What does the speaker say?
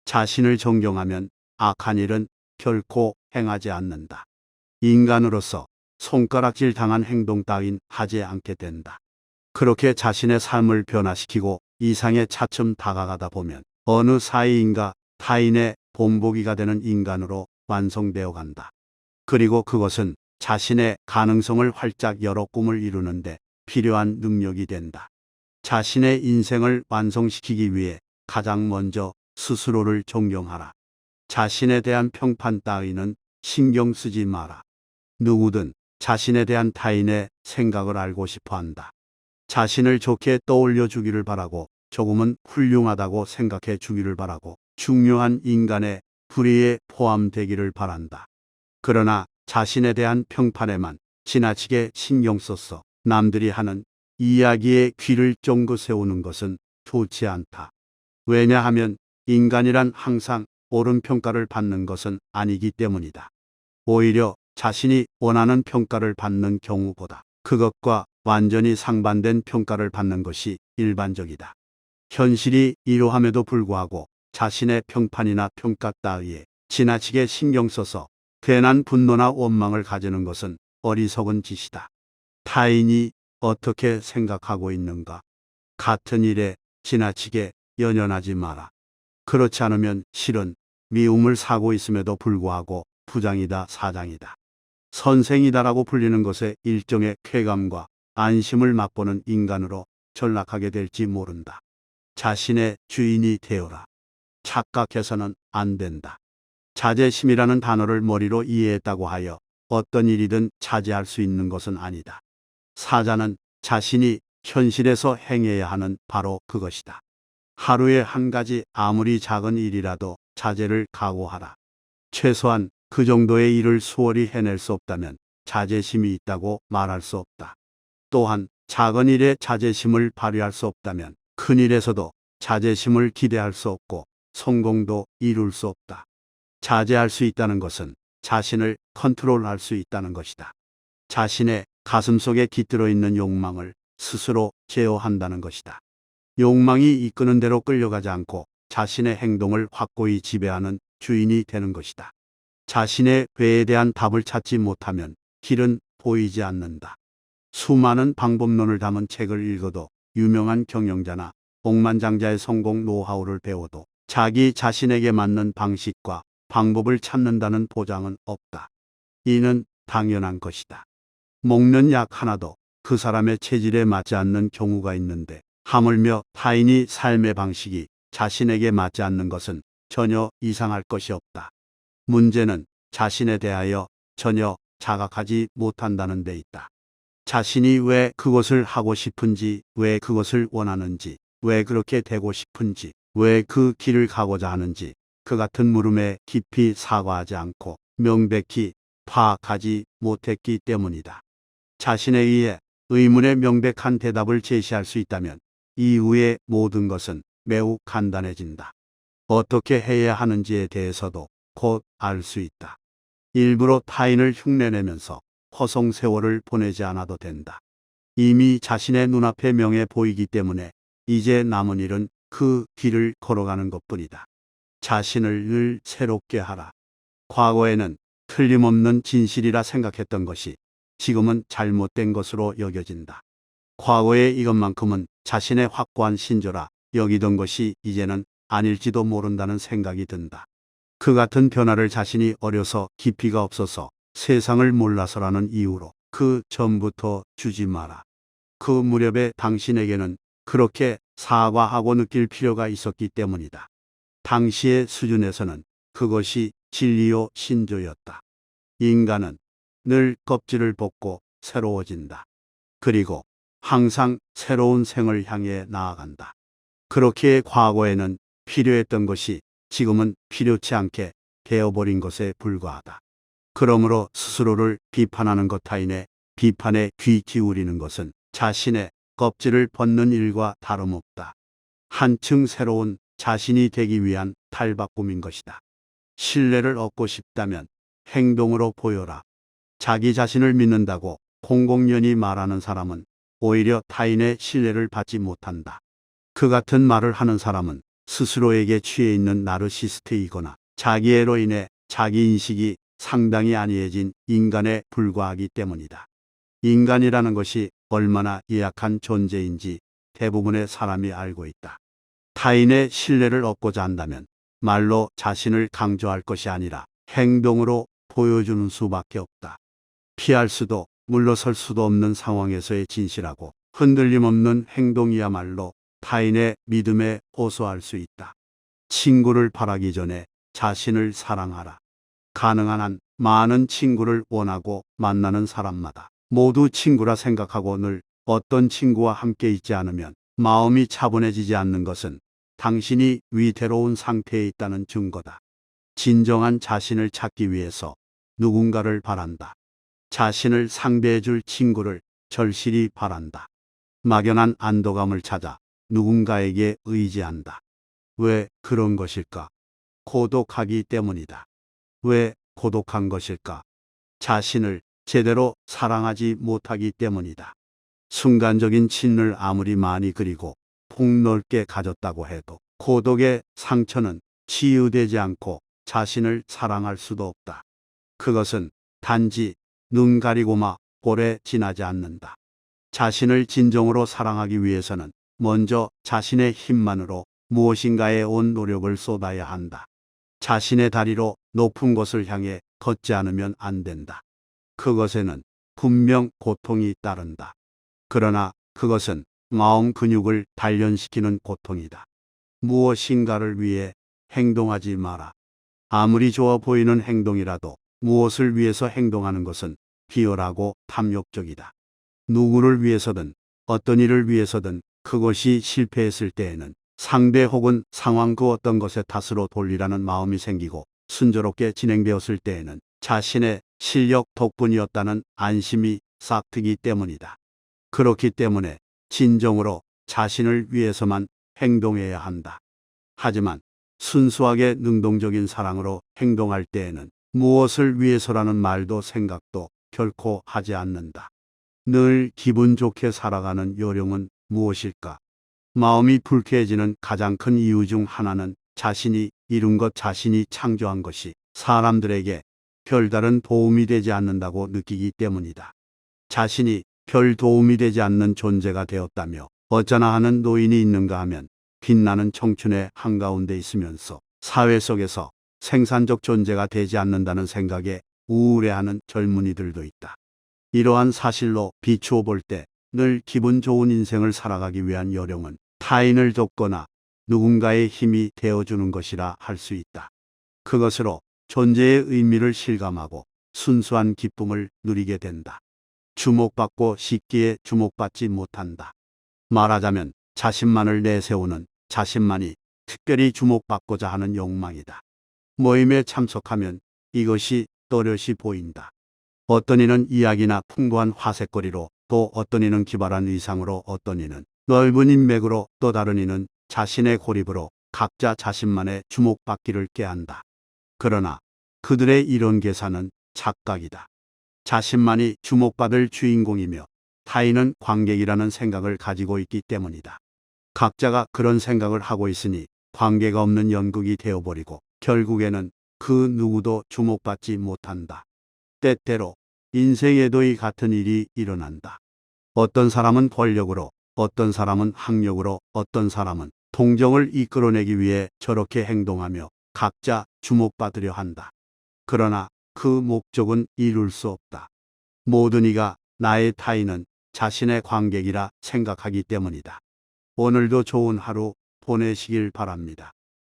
자신을 존경하면 악한 일은 결코 행하지 않는다. 인간으로서 손가락질 당한 행동 따윈 하지 않게 된다. 그렇게 자신의 삶을 변화시키고 이상에 차츰 다가가다 보면 어느 사이인가 타인의 본보기가 되는 인간으로 완성되어 간다. 그리고 그것은 자신의 가능성을 활짝 열어 꿈을 이루는데 필요한 능력이 된다. 자신의 인생을 완성시키기 위해 가장 먼저 스스로를 존경하라. 자신에 대한 평판 따위는 신경 쓰지 마라. 누구든 자신에 대한 타인의 생각을 알고 싶어 한다. 자신을 좋게 떠올려 주기를 바라고 조금은 훌륭하다고 생각해 주기를 바라고 중요한 인간의 불의에 포함되기를 바란다. 그러나 자신에 대한 평판에만 지나치게 신경 써서 남들이 하는 이야기에 귀를 쫑긋 세우는 것은 좋지 않다. 왜냐하면 인간이란 항상 옳은 평가를 받는 것은 아니기 때문이다. 오히려 자신이 원하는 평가를 받는 경우보다 그것과 완전히 상반된 평가를 받는 것이 일반적이다. 현실이 이러함에도 불구하고 자신의 평판이나 평가 따위에 지나치게 신경 써서 괜한 분노나 원망을 가지는 것은 어리석은 짓이다. 타인이 어떻게 생각하고 있는가? 같은 일에 지나치게 연연하지 마라. 그렇지 않으면 실은 미움을 사고 있음에도 불구하고 부장이다 사장이다. 선생이다라고 불리는 것에 일종의 쾌감과 안심을 맛보는 인간으로 전락하게 될지 모른다. 자신의 주인이 되어라. 착각해서는 안 된다. 자제심이라는 단어를 머리로 이해했다고 하여 어떤 일이든 차지할 수 있는 것은 아니다. 사자는 자신이 현실에서 행해야 하는 바로 그것이다. 하루에 한 가지 아무리 작은 일이라도 자제를 각오하라. 최소한 그 정도의 일을 수월히 해낼 수 없다면 자제심이 있다고 말할 수 없다. 또한 작은 일에 자제심을 발휘할 수 없다면 큰 일에서도 자제심을 기대할 수 없고 성공도 이룰 수 없다. 자제할 수 있다는 것은 자신을 컨트롤할 수 있다는 것이다. 자신의 가슴속에 깃들어 있는 욕망을 스스로 제어한다는 것이다. 욕망이 이끄는 대로 끌려가지 않고 자신의 행동을 확고히 지배하는 주인이 되는 것이다. 자신의 죄에 대한 답을 찾지 못하면 길은 보이지 않는다. 수많은 방법론을 담은 책을 읽어도 유명한 경영자나 억만장자의 성공 노하우를 배워도 자기 자신에게 맞는 방식과 방법을 찾는다는 보장은 없다. 이는 당연한 것이다. 먹는 약 하나도 그 사람의 체질에 맞지 않는 경우가 있는데 하물며 타인이 삶의 방식이 자신에게 맞지 않는 것은 전혀 이상할 것이 없다. 문제는 자신에 대하여 전혀 자각하지 못한다는 데 있다. 자신이 왜 그것을 하고 싶은지, 왜 그것을 원하는지, 왜 그렇게 되고 싶은지, 왜 그 길을 가고자 하는지 그 같은 물음에 깊이 사과하지 않고 명백히 파악하지 못했기 때문이다. 자신에 의해 의문의 명백한 대답을 제시할 수 있다면 이후의 모든 것은 매우 간단해진다. 어떻게 해야 하는지에 대해서도 곧 알 수 있다. 일부러 타인을 흉내내면서 허송세월을 보내지 않아도 된다. 이미 자신의 눈앞에 명해 보이기 때문에 이제 남은 일은 그 길을 걸어가는 것뿐이다. 자신을 늘 새롭게 하라. 과거에는 틀림없는 진실이라 생각했던 것이 지금은 잘못된 것으로 여겨진다. 과거에 이것만큼은 자신의 확고한 신조라 여기던 것이 이제는 아닐지도 모른다는 생각이 든다. 그 같은 변화를 자신이 어려서 깊이가 없어서 세상을 몰라서라는 이유로 그 전부터 주지 마라. 그 무렵에 당신에게는 그렇게 사과하고 느낄 필요가 있었기 때문이다. 당시의 수준에서는 그것이 진리요 신조였다. 인간은 늘 껍질을 벗고 새로워진다. 그리고 항상 새로운 생을 향해 나아간다. 그렇게 과거에는 필요했던 것이 지금은 필요치 않게 되어버린 것에 불과하다. 그러므로 스스로를 비판하는 것 타인의 비판에 귀 기울이는 것은 자신의 껍질을 벗는 일과 다름없다. 한층 새로운 자신이 되기 위한 탈바꿈인 것이다. 신뢰를 얻고 싶다면 행동으로 보여라. 자기 자신을 믿는다고 공공연히 말하는 사람은 오히려 타인의 신뢰를 받지 못한다. 그 같은 말을 하는 사람은 스스로에게 취해 있는 나르시스트이거나 자기애로 인해 자기 인식이 상당히 안이해진 인간에 불과하기 때문이다. 인간이라는 것이 얼마나 예약한 존재인지 대부분의 사람이 알고 있다. 타인의 신뢰를 얻고자 한다면 말로 자신을 강조할 것이 아니라 행동으로 보여주는 수밖에 없다. 피할 수도 물러설 수도 없는 상황에서의 진실하고 흔들림 없는 행동이야말로 타인의 믿음에 호소할 수 있다. 친구를 바라기 전에 자신을 사랑하라. 가능한 한 많은 친구를 원하고 만나는 사람마다 모두 친구라 생각하고 늘 어떤 친구와 함께 있지 않으면 마음이 차분해지지 않는 것은 당신이 위태로운 상태에 있다는 증거다. 진정한 자신을 찾기 위해서 누군가를 바란다. 자신을 상대해 줄 친구를 절실히 바란다. 막연한 안도감을 찾아 누군가에게 의지한다. 왜 그런 것일까? 고독하기 때문이다. 왜 고독한 것일까? 자신을 제대로 사랑하지 못하기 때문이다. 순간적인 친을 아무리 많이 그리고 폭넓게 가졌다고 해도 고독의 상처는 치유되지 않고 자신을 사랑할 수도 없다. 그것은 단지 눈 가리고마 오래 지나지 않는다. 자신을 진정으로 사랑하기 위해서는 먼저 자신의 힘만으로 무엇인가에 온 노력을 쏟아야 한다. 자신의 다리로 높은 곳을 향해 걷지 않으면 안 된다. 그것에는 분명 고통이 따른다. 그러나 그것은 마음 근육을 단련시키는 고통이다. 무엇인가를 위해 행동하지 마라. 아무리 좋아 보이는 행동이라도 무엇을 위해서 행동하는 것은 비열하고 탐욕적이다. 누구를 위해서든 어떤 일을 위해서든 그것이 실패했을 때에는 상대 혹은 상황 그 어떤 것의 탓으로 돌리라는 마음이 생기고 순조롭게 진행되었을 때에는 자신의 실력 덕분이었다는 안심이 싹트기 때문이다. 그렇기 때문에 진정으로 자신을 위해서만 행동해야 한다. 하지만 순수하게 능동적인 사랑으로 행동할 때에는 무엇을 위해서라는 말도 생각도 결코 하지 않는다. 늘 기분 좋게 살아가는 요령은 무엇일까? 마음이 불쾌해지는 가장 큰 이유 중 하나는 자신이 이룬 것, 자신이 창조한 것이 사람들에게 별다른 도움이 되지 않는다고 느끼기 때문이다. 자신이 별 도움이 되지 않는 존재가 되었다며 어쩌나 하는 노인이 있는가 하면 빛나는 청춘의 한가운데 있으면서 사회 속에서 생산적 존재가 되지 않는다는 생각에 우울해하는 젊은이들도 있다. 이러한 사실로 비추어 볼 때 늘 기분 좋은 인생을 살아가기 위한 요령은 타인을 돕거나 누군가의 힘이 되어주는 것이라 할 수 있다. 그것으로 존재의 의미를 실감하고 순수한 기쁨을 누리게 된다. 주목받고 싶기에 주목받지 못한다. 말하자면 자신만을 내세우는 자신만이 특별히 주목받고자 하는 욕망이다. 모임에 참석하면 이것이 또렷이 보인다. 어떤 이는 이야기나 풍부한 화색거리로, 또 어떤 이는 기발한 의상으로, 어떤 이는 넓은 인맥으로, 또 다른 이는 자신의 고립으로 각자 자신만의 주목받기를 꾀한다. 그러나 그들의 이런 계산은 착각이다. 자신만이 주목받을 주인공이며 타인은 관객이라는 생각을 가지고 있기 때문이다. 각자가 그런 생각을 하고 있으니 관계가 없는 연극이 되어버리고 결국에는 그 누구도 주목받지 못한다. 때때로 인생에도 이 같은 일이 일어난다. 어떤 사람은 권력으로, 어떤 사람은 학력으로, 어떤 사람은 동정을 이끌어내기 위해 저렇게 행동하며 각자 주목받으려 한다. 그러나 그 목적은 이룰 수 없다. 모든 이가 나의 타인은 자신의 관객이라 생각하기 때문이다. 오늘도 좋은 하루 보내시길 바랍니다.